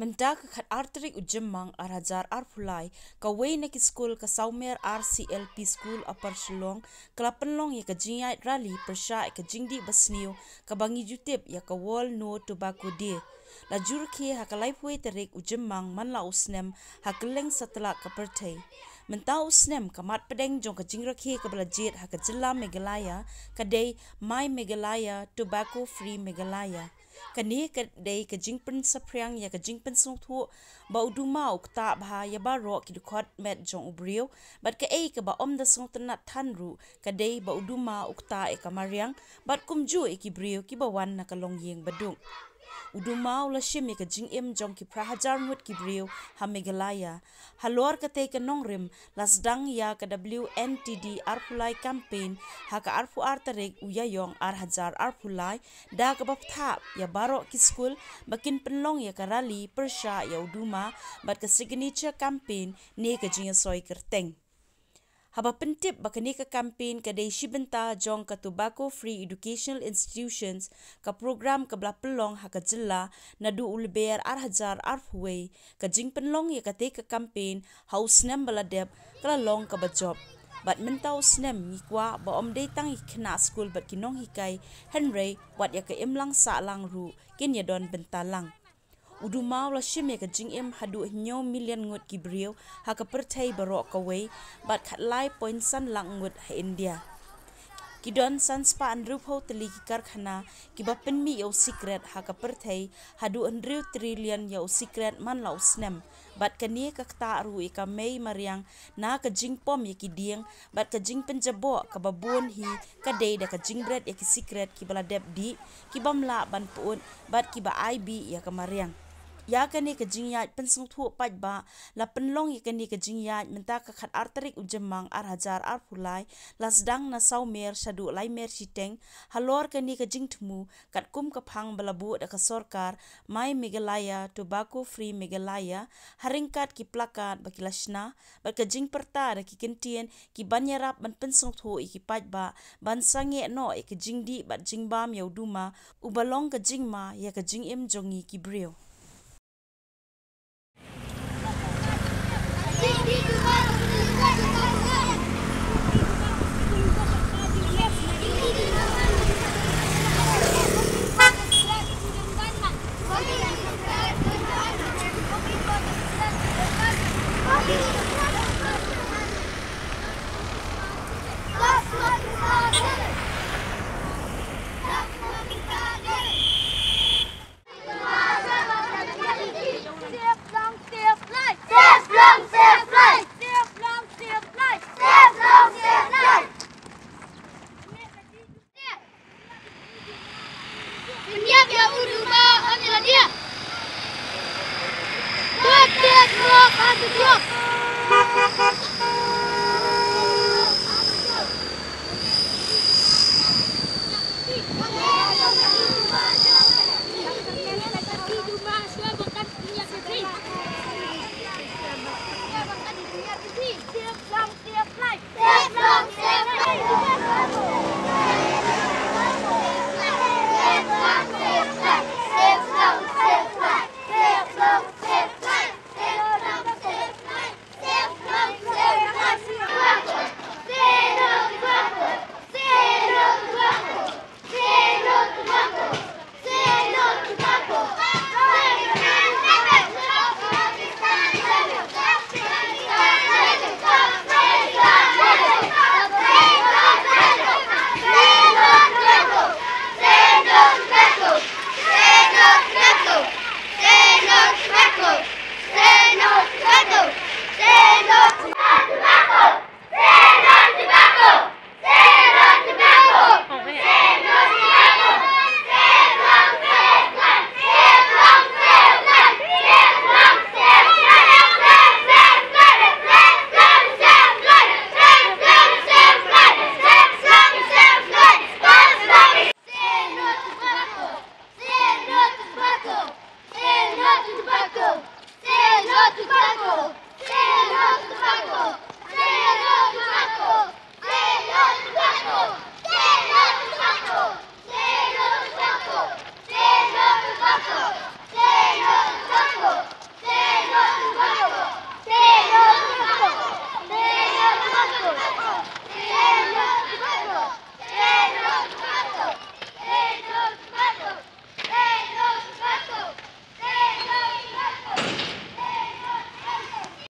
Bynta kat arterik ujemang arhajar arpulai kawai nak school ka Sawmer Rclp school apar Pynlong kala Pynlong ya ka Jingiaid rally Pyrshah ka Jingdih basniu ka bangi jutip ya ka wall no tobacco day la jurke ha ka lifeway terik ujemang man la usnem ha keleng setelah ka pertai Bynta usnem kamat pedeng jong ka jingrakhe ka belajet ha ka jilla Meghalaya kadai my Meghalaya tobacco free Meghalaya kani kadai ka jingpen sapriang ya ka jingpen songthu ba Duma ukta bha ya ba ro ki dukhot met jong ubriu bat ka ei ka ba om da songtna thanru kadai ba Duma ukta e ka mariang bat kumju e ki briu ki ba wan na ka longyeng badung Duma ula shim ya ka jingim jong ki prahajar ngut ki briu ha Meghalaya halor ka te ka nongrim lasdang ya ka WNTD arpulai campaign ha ka arpu artarik uyayong arhajar arpulai da ka bapthap ya baro ki school bakin Pynlong ya ka rally Pyrshah ya Duma bat ka signature campaign ne ka jinga soi kerteng haba pentip bakani ka campaign ka dei Bynta jong ka tobacco free educational institutions ka program ka bla Pynlong ha ka jilla nadu ulber arhajar arfuway ka jing Pynlong ya ka te ka campaign house nem baladep kala long ka bajob bat mentau snem ngikwa ba om dei tang ikna school bat kinong hikai Henry wat ya ka imlang sa lang ru kin ya don Bynta lang Duma la shim ya ka jingim hadu nyo million ngut ki briu ha ka pertai baro ka wei bat khat lai point san lang ngut ha India kidon sanspa andru pho teli ki karkhana ki ba penmi yo secret ha ka pertai hadu andru trillion yo secret man la usnem bat kani ka ta ru ka mei mariang na ka jingpom ya ki dieng bat ka jing penjabo ka babon hi ka dei da ka jingbret ya ki secret ki bala dep di ki bamla ban pun bat ki ba IB ya ka mariang ya kani ka Jingiaid pensung thu pat ba la Pynlong ya kani ka Jingiaid menta ka khat artarik ujemang arhajar arpulai lasdang na Sawmer sadu laimer siteng halor kani ka jingthmu kat kum ka phang balabu da ka sorkar my Meghalaya tobacco free Meghalaya haringkat ki plakat bakilashna ba ka jingperta da ki kentien ki banyarap ban pensung thu ki pat ba ban sange no e ka Jingdih bat jingbam ya Duma ubalong ka jingma ya ka jingim jongi ki briu Safe, long, safe, life.